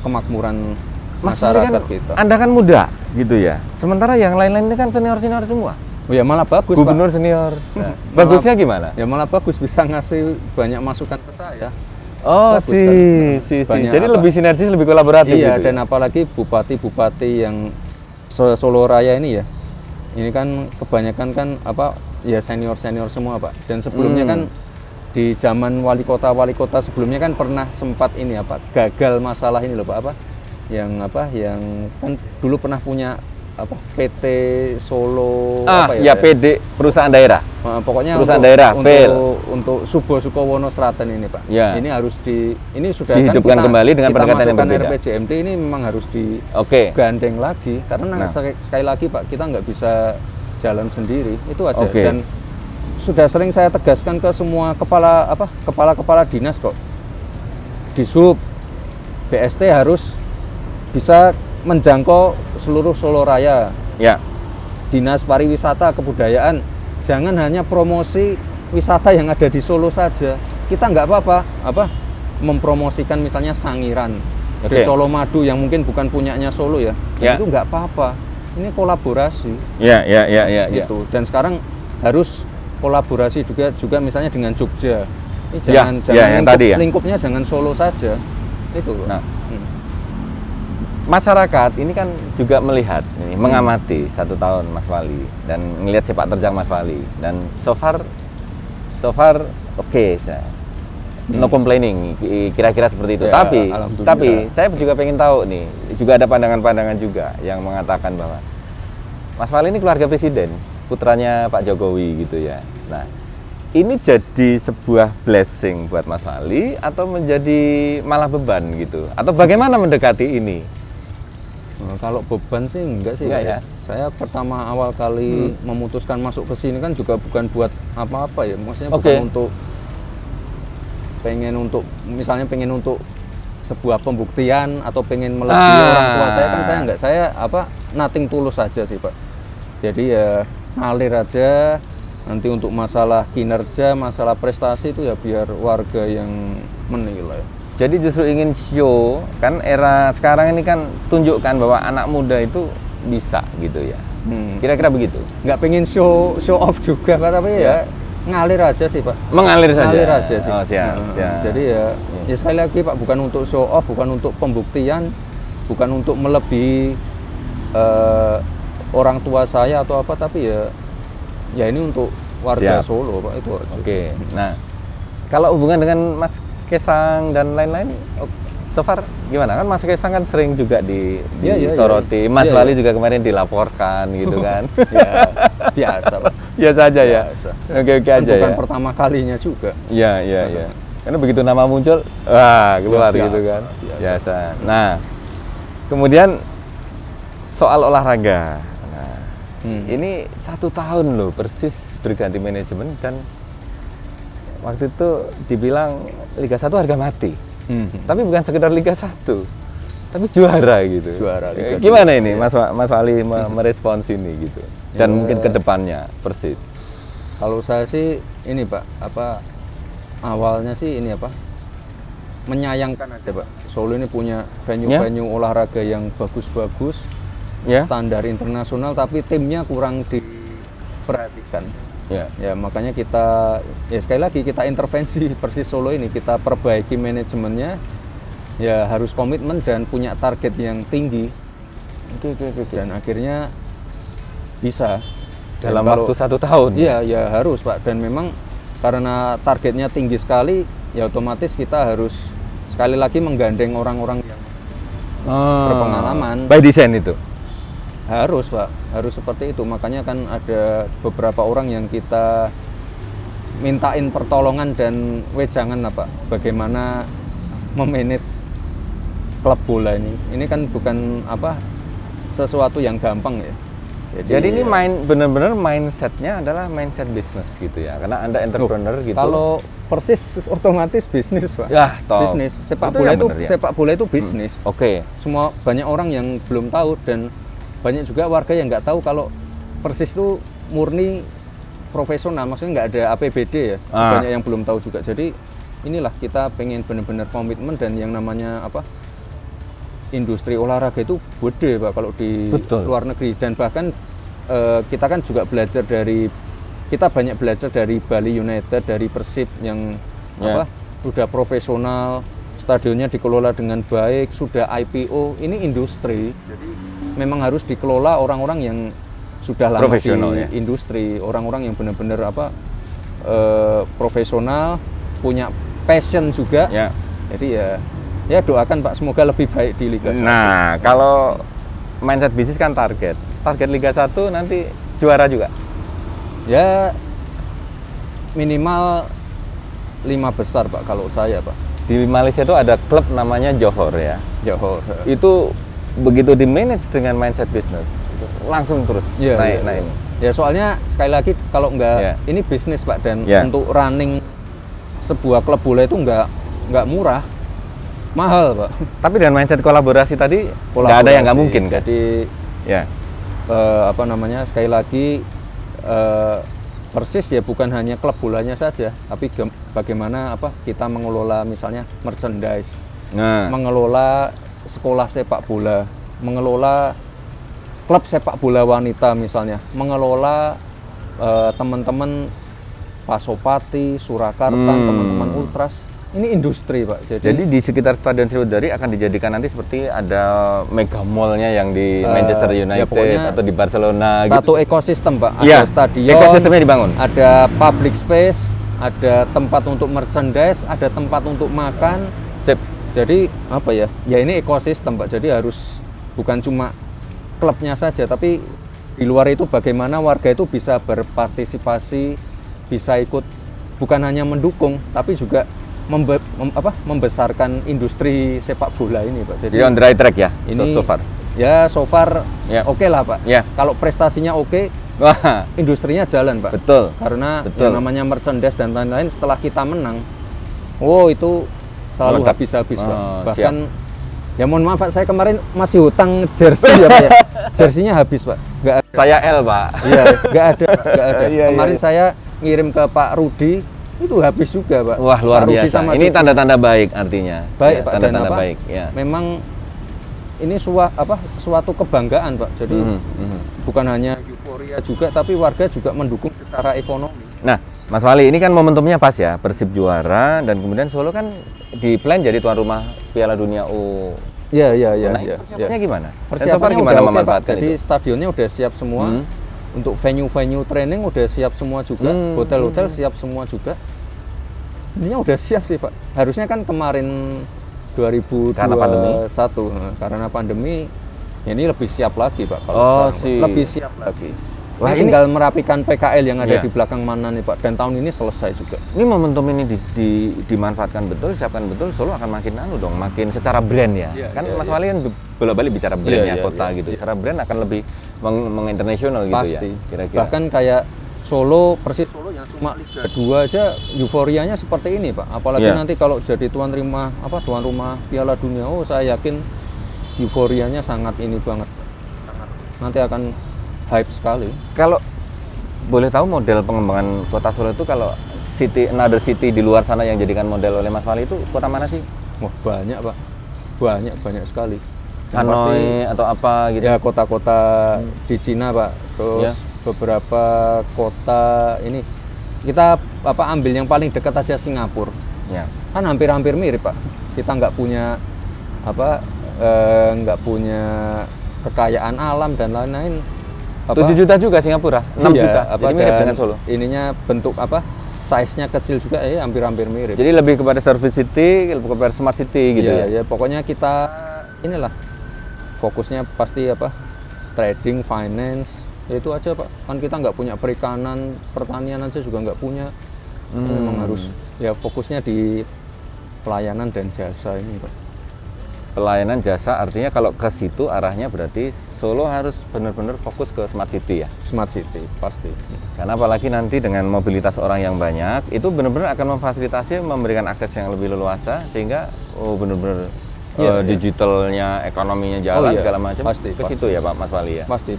kemakmuran masyarakat kita. Anda kan muda gitu ya. Sementara yang lain-lain ini kan senior-senior semua. Oh ya malah bagus Gubernur Pak. Senior. Nah, bagusnya gimana? Ya malah bagus bisa ngasih banyak masukan ke saya. Oh, bagus kan? Jadi lebih sinergis, lebih kolaboratif iya, gitu. dan apalagi bupati-bupati yang Solo Raya ini ya. Ini kan kebanyakan kan ya senior-senior semua Pak. Dan sebelumnya kan di zaman wali kota sebelumnya kan pernah sempat ini gagal masalah ini loh Pak yang kan dulu pernah punya PT Solo PD perusahaan daerah. Pokoknya perusahaan daerah untuk Subo Sukowono Sraten ini Pak. Ya. Ini sudah dihidupkan kembali dengan pendekatan yang berbeda. RPJMD ini memang harus digandeng lagi karena sekali lagi Pak kita nggak bisa jalan sendiri itu aja dan sudah sering saya tegaskan ke semua kepala dinas kok. Disub BST harus bisa menjangkau seluruh Solo Raya. Ya. Dinas pariwisata kebudayaan jangan hanya promosi wisata yang ada di Solo saja. Kita nggak apa-apa mempromosikan misalnya Sangiran, di Colomadu yang mungkin bukan punyanya Solo ya. Itu nggak apa-apa. Ini kolaborasi. Ya. Gitu. Dan sekarang harus kolaborasi juga misalnya dengan Jogja. Ini jangan lingkupnya jangan Solo saja. Itu. Nah, masyarakat ini kan juga melihat, mengamati 1 tahun Mas Wali dan melihat sepak terjang Mas Wali dan so far oke, no complaining, kira-kira seperti itu. Ya, tapi saya juga pengen tahu nih, juga ada pandangan-pandangan juga yang mengatakan bahwa Mas Wali ini keluarga presiden, putranya Pak Jokowi gitu ya. Nah, ini jadi sebuah blessing buat Mas Wali atau menjadi malah beban gitu? Atau bagaimana mendekati ini? Kalau beban sih enggak sih ya. Saya pertama awal kali memutuskan masuk ke sini kan juga bukan buat apa-apa ya. Maksudnya bukan misalnya pengen untuk sebuah pembuktian atau pengen melebihi orang tua saya kan saya nothing tulus saja sih Pak. Jadi ya ngalir aja. Nanti untuk masalah kinerja, masalah prestasi itu ya biar warga yang menilai. Jadi justru ingin show, kan era sekarang ini kan tunjukkan bahwa anak muda itu bisa gitu ya. Kira-kira begitu? Nggak pengen show off juga Pak, tapi ya ngalir aja sih Pak. Mengalir saja? Ngalir aja sih. Oh, siap. Jadi ya sekali lagi Pak, bukan untuk show off, bukan untuk pembuktian, bukan untuk melebihi orang tua saya atau apa, tapi ya ini untuk warga Solo Pak, itu aja. Oke. Nah, kalau hubungan dengan Mas Kaisang dan lain-lain, so far gimana? Kan Mas Kaisang kan sering juga disoroti. Mas Wali juga kemarin dilaporkan gitu kan. Biasa Pak. Biasa aja ya? Oke aja ya? Bukan pertama kalinya juga. Iya. Karena begitu nama muncul, keluar gitu kan. Biasa. Nah, kemudian soal olahraga. Nah, ini 1 tahun loh persis berganti manajemen dan waktu itu dibilang Liga 1 harga mati. Tapi bukan sekedar Liga 1, tapi juara gitu. Juara Liga Gimana ini Mas Wali merespons ini gitu? Dan mungkin ke depannya persis. Kalau saya sih ini Pak, awalnya sih ini apa? Menyayangkan aja, Pak. Solo ini punya venue-venue olahraga yang bagus-bagus, standar internasional, tapi timnya kurang diperhatikan. Ya makanya kita sekali lagi kita intervensi Persis Solo ini, kita perbaiki manajemennya, ya harus komitmen dan punya target yang tinggi. Dan akhirnya bisa dalam waktu 1 tahun. Iya, ya harus, Pak. Dan memang karena targetnya tinggi sekali, ya otomatis kita harus sekali lagi menggandeng orang-orang yang berpengalaman. By design itu? Harus, Pak. Harus seperti itu. Makanya kan ada beberapa orang yang kita mintain pertolongan dan wejangan lah, Pak. Bagaimana memanage klub bola ini. Ini kan bukan sesuatu yang gampang ya. Jadi ini benar-benar mindsetnya adalah mindset bisnis gitu ya, karena Anda entrepreneur gitu. Kalau Persis otomatis bisnis, Pak. Ya, bisnis. Sepak bola itu bisnis. Oke. Semua banyak orang yang belum tahu dan banyak juga warga yang nggak tahu kalau Persis itu murni profesional, maksudnya nggak ada APBD ya. Banyak yang belum tahu juga. Jadi inilah kita pengen benar-benar komitmen, dan yang namanya industri olahraga itu gede, Pak, kalau di luar negeri. Dan bahkan kita kan juga banyak belajar dari Bali United, dari Persib yang sudah profesional, stadionnya dikelola dengan baik, sudah IPO. Ini industri, jadi memang harus dikelola orang-orang yang sudah lama di industri, orang-orang yang benar-benar profesional, punya passion juga. Jadi ya doakan, Pak, semoga lebih baik di Liga 1. Nah, kalau mindset bisnis kan target Liga 1 nanti juara juga? Ya minimal 5 besar, Pak, kalau saya, Pak. Di Malaysia itu ada klub namanya Johor ya? Johor. Itu begitu di manage dengan mindset bisnis, langsung terus naik. Ya soalnya sekali lagi kalau ini bisnis, Pak, dan untuk running sebuah klub bola itu nggak murah. Mahal, Pak. Tapi dengan mindset kolaborasi tadi nggak ada yang nggak mungkin, kan? Jadi sekali lagi Persis ya bukan hanya klub bolanya saja, tapi bagaimana kita mengelola misalnya merchandise, mengelola sekolah sepak bola, mengelola klub sepak bola wanita misalnya, mengelola teman-teman Pasopati, Surakarta, teman-teman Ultras. Ini industri, Pak. Jadi di sekitar Stadion Sriwedari akan dijadikan nanti seperti ada mega mall-nya yang di Manchester United atau di Barcelona. Satu ekosistem, Pak. Ada stadion, ekosistemnya dibangun. Ada public space, ada tempat untuk merchandise, ada tempat untuk makan. Jadi ya ini ekosistem, Pak. Jadi harus bukan cuma klubnya saja, tapi di luar itu bagaimana warga itu bisa berpartisipasi, bisa ikut, bukan hanya mendukung, tapi juga membesarkan industri sepak bola ini, Pak. Jadi on the right track ya, ini so far. Ya so far oke lah, Pak. Kalau prestasinya oke, industrinya jalan, Pak. Betul. Karena yang namanya merchandise dan lain-lain setelah kita menang, itu selalu habis-habis, Pak. Bahkan ya mohon maaf, Pak, saya kemarin masih hutang jersey ya, Pak. Jersinya habis, Pak. Nggak ada. Saya L, Pak. Iya, nggak ada. Kemarin saya ngirim ke Pak Rudi, itu habis juga, Pak. Wah, luar biasa. Ini tanda-tanda baik artinya. Baik, Pak. Tanda-tanda baik. Memang ini suatu kebanggaan, Pak. Jadi bukan hanya euforia juga, tapi warga juga mendukung secara ekonomi. Nah, Mas Wali, ini kan momentumnya pas ya, Persib juara dan kemudian Solo kan di-plan jadi tuan rumah Piala Dunia U. Iya. Persiapannya gimana? Persiapannya gimana memanfaatkan itu? Jadi stadionnya udah siap semua. Untuk venue-venue training udah siap semua juga, hotel-hotel siap semua juga. Intinya udah siap sih, Pak. Harusnya kan kemarin 2021 karena pandemi ya ini lebih siap lagi, Pak. Kalau sekarang lebih siap lagi. Wah, ini tinggal merapikan PKL yang ada di belakang mana nih, Pak. Dan tahun ini selesai juga. Ini momentum ini dimanfaatkan betul, siapkan betul, Solo akan makin makin secara brand ya. Mas Wali kan bola-balik bicara brandnya kota gitu. Secara brand akan lebih menginternasional gitu. Pasti. Ya. Kira-kira. Bahkan kayak Solo, Persis Solo yang cuma Liga 2 aja euforianya seperti ini, Pak. Apalagi nanti kalau jadi tuan rumah Piala Dunia, saya yakin euforianya sangat ini banget. Nanti akan hype sekali. Kalau boleh tahu model pengembangan kota Solo itu kalau another city di luar sana yang jadikan model oleh Mas Wali itu kota mana sih? Wah, banyak Pak, banyak sekali. Hanoi atau apa gitu? Ya kota-kota di Cina Pak, terus beberapa kota ini kita ambil yang paling dekat aja Singapura. Ya. Kan hampir-hampir mirip Pak. Kita nggak punya nggak punya kekayaan alam dan lain-lain. 7 juta juga Singapura, 6 juta. Jadi mirip dengan Solo. Ininya bentuk size-nya kecil juga hampir-hampir mirip. Jadi lebih kepada service city, lebih kepada smart city gitu ya. Ya pokoknya kita inilah fokusnya pasti trading, finance, itu aja Pak. Kan kita nggak punya perikanan, pertanian aja juga nggak punya. Memang harus ya fokusnya di pelayanan dan jasa ini Pak. Pelayanan jasa artinya kalau ke situ arahnya berarti Solo harus benar-benar fokus ke smart city ya? Smart city, pasti. Karena apalagi nanti dengan mobilitas orang yang banyak, itu benar-benar akan memfasilitasi memberikan akses yang lebih leluasa sehingga benar-benar digitalnya, ekonominya jalan segala macam. Pasti, ke situ ya Pak Mas Wali ya? Pasti.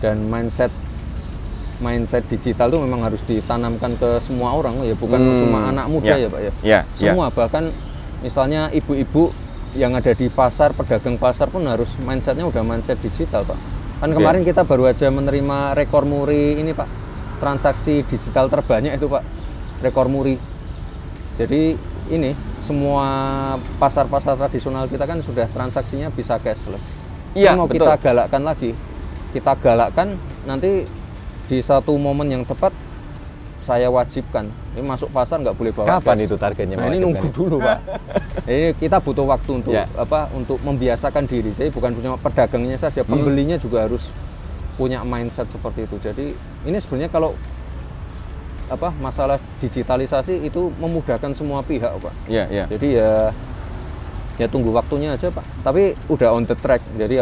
Dan mindset digital itu memang harus ditanamkan ke semua orang ya, bukan cuma anak muda ya Pak ya. Semua bahkan misalnya ibu-ibu yang ada di pasar, pedagang pasar pun harus mindsetnya udah mindset digital Pak. Kan kemarin kita baru aja menerima rekor muri ini Pak, transaksi digital terbanyak itu Pak, rekor muri. Jadi ini semua pasar-pasar tradisional kita kan sudah transaksinya bisa cashless. Iya, mau betul. kita galakkan nanti di satu momen yang tepat saya wajibkan ini masuk pasar nggak boleh bawa Kapan cash. itu targetnya? Nah, ini nunggu dulu Pak. Ini kita butuh waktu untuk untuk membiasakan diri. Jadi bukan cuma pedagangnya saja, pembelinya juga harus punya mindset seperti itu. Jadi ini sebenarnya kalau masalah digitalisasi itu memudahkan semua pihak Pak. Iya. Jadi ya tunggu waktunya aja Pak. Tapi udah on the track. Jadi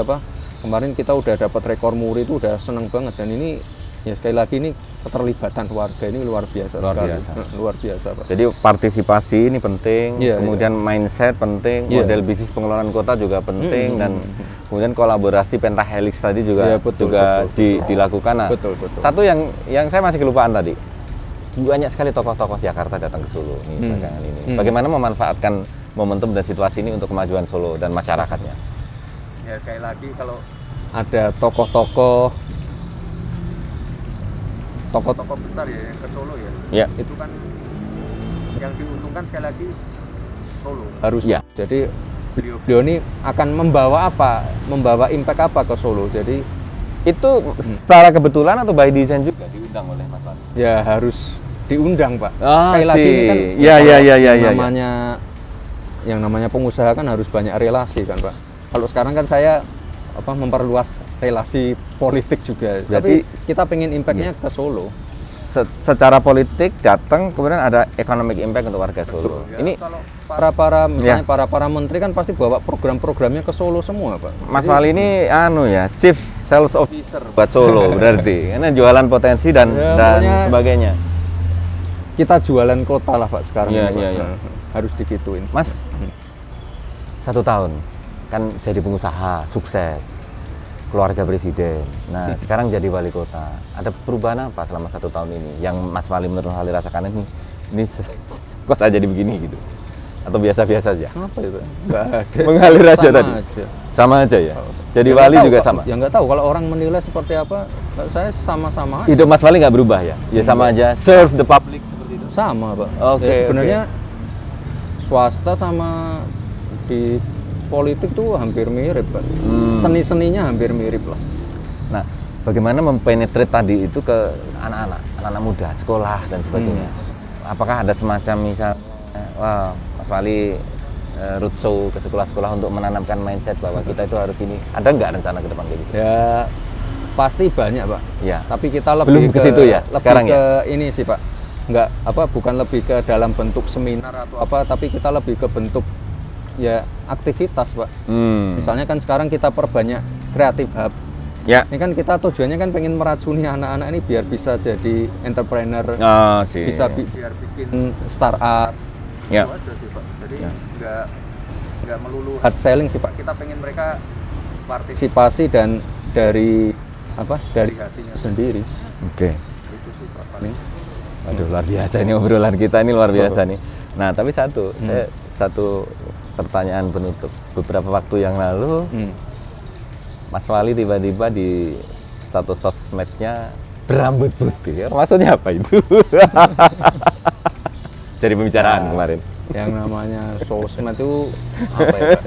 kemarin kita udah dapat rekor muri itu udah seneng banget, dan ini ya sekali lagi ini keterlibatan warga ini luar biasa sekali. Luar biasa Pak. Jadi partisipasi ini penting, kemudian mindset penting, model bisnis pengelolaan kota juga penting, dan kemudian kolaborasi pentahelix tadi juga betul. Dilakukan. Nah, betul. Satu yang saya masih kelupaan tadi, banyak sekali tokoh-tokoh Jakarta datang ke Solo nih belakangan ini. Bagaimana memanfaatkan momentum dan situasi ini untuk kemajuan Solo dan masyarakatnya? Ya sekali lagi kalau ada tokoh-tokoh besar ya yang ke Solo ya, itu kan yang diuntungkan sekali lagi Solo harus Jadi beliau ini akan membawa impact apa ke Solo. Jadi itu secara kebetulan atau by design juga diundang oleh Mas Wali? Ya harus diundang Pak. Sekali lagi ini kan yang namanya pengusaha kan harus banyak relasi kan Pak. Kalau sekarang kan saya memperluas relasi politik juga. Tapi kita pengen impactnya ke Solo. Secara politik datang, kemudian ada economic impact untuk warga Solo. Ya, ini kalau para menteri kan pasti bawa program-programnya ke Solo semua Pak. Mas Wali ini Chief Sales Officer buat Solo berarti. Karena jualan potensi dan sebagainya. Kita jualan kota lah Pak sekarang. Harus dikituin. Mas, 1 tahun kan jadi pengusaha sukses, keluarga presiden. Nah, sekarang jadi wali kota. Ada perubahan apa selama 1 tahun ini yang Mas Wali menurut Wali rasakan ini kok saya jadi begini gitu? Atau biasa-biasa aja? Apa itu? Nggak ada. Mengalir aja tadi. Sama aja ya. Jadi ya, wali juga sama. Ya nggak tahu kalau orang menilai seperti apa. Saya sama-sama. Hidup Mas Wali nggak berubah ya? Ya sama aja. Serve the public seperti itu. Sama Pak. Oke. Sebenarnya swasta sama di politik tuh hampir mirip Pak. Seni-seninya hampir mirip lah. Nah, bagaimana mempenetrate tadi itu ke anak-anak muda, sekolah dan sebagainya? Apakah ada semacam misalnya, Mas Wali roadshow ke sekolah-sekolah untuk menanamkan mindset bahwa kita itu harus ini? Ada nggak rencana ke depan kayak gitu? Ya, pasti banyak Pak. Ya. Tapi kita lebih belum ke situ ya. Sekarang ini sih Pak. Nggak bukan lebih ke dalam bentuk seminar atau tapi kita lebih ke bentuk aktivitas Pak. Misalnya kan sekarang kita perbanyak Creative Hub. Ya. Ini kan kita tujuannya kan pengen meracuni anak-anak ini biar bisa jadi entrepreneur, bisa biar bikin startup. Ya. Itu aja sih Pak. Jadi nggak melulu hard selling sih Pak. Kita pengen mereka partisipasi dan dari hatinya sendiri. Oke. Itu sih Pak paling. Waduh, luar biasa ini obrolan kita ini luar biasa nih. Nah, tapi saya satu pertanyaan penutup. Beberapa waktu yang lalu, Mas Wali tiba-tiba di status sosmednya berambut putih. Maksudnya apa itu? Jadi pembicaraan kemarin. Yang namanya sosmed itu apa ya, Pak?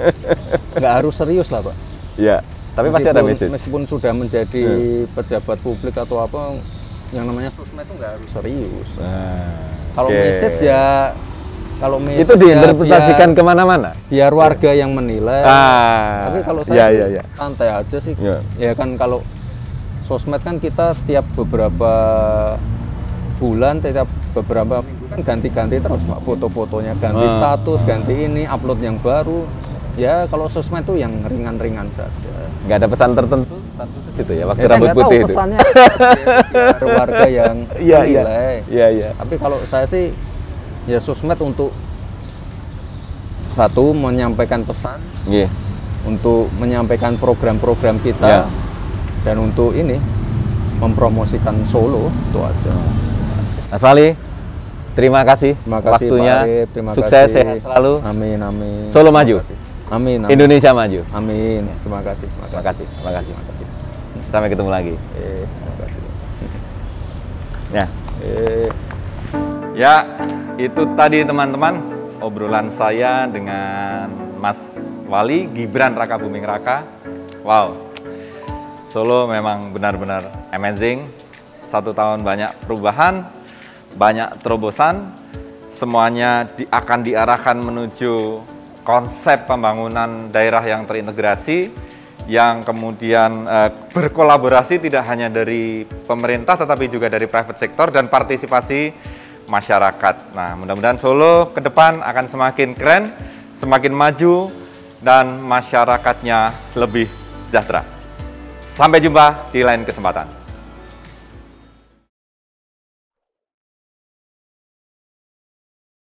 Nggak harus serius lah, Pak. Iya, tapi pasti ada message. Meskipun sudah menjadi pejabat publik atau apa, yang namanya sosmed itu nggak harus serius. Kalau message ya, itu diinterpretasikan kemana-mana. Biar warga yang menilai. Tapi kalau saya santai aja sih. Ya kan kalau sosmed kan kita tiap beberapa bulan, tiap beberapa minggu kan ganti-ganti terus Pak, foto-fotonya, ganti status, ganti ini, upload yang baru. Ya kalau sosmed itu yang ringan-ringan saja. Nggak ada pesan tertentu situ ya, waktu rambut putih itu. Pesannya warga yang menilai. Iya. Tapi kalau saya sih ya sosmed untuk satu menyampaikan pesan, untuk menyampaikan program-program kita, dan untuk ini mempromosikan Solo, itu aja. Mas Wali, terima kasih waktunya, Pak Arif, sukses, sehat selalu. Amin. Solo maju. Amin. Indonesia maju. Amin. Terima kasih. Sampai ketemu lagi. Terima kasih. Ya, itu tadi teman-teman obrolan saya dengan Mas Wali Gibran Raka Buming Raka. Wow, Solo memang benar-benar amazing. 1 tahun banyak perubahan, banyak terobosan, semuanya akan diarahkan menuju konsep pembangunan daerah yang terintegrasi, yang kemudian berkolaborasi tidak hanya dari pemerintah tetapi juga dari private sector dan partisipasi masyarakat. Nah, mudah-mudahan Solo ke depan akan semakin keren, semakin maju, dan masyarakatnya lebih sejahtera. Sampai jumpa di lain kesempatan.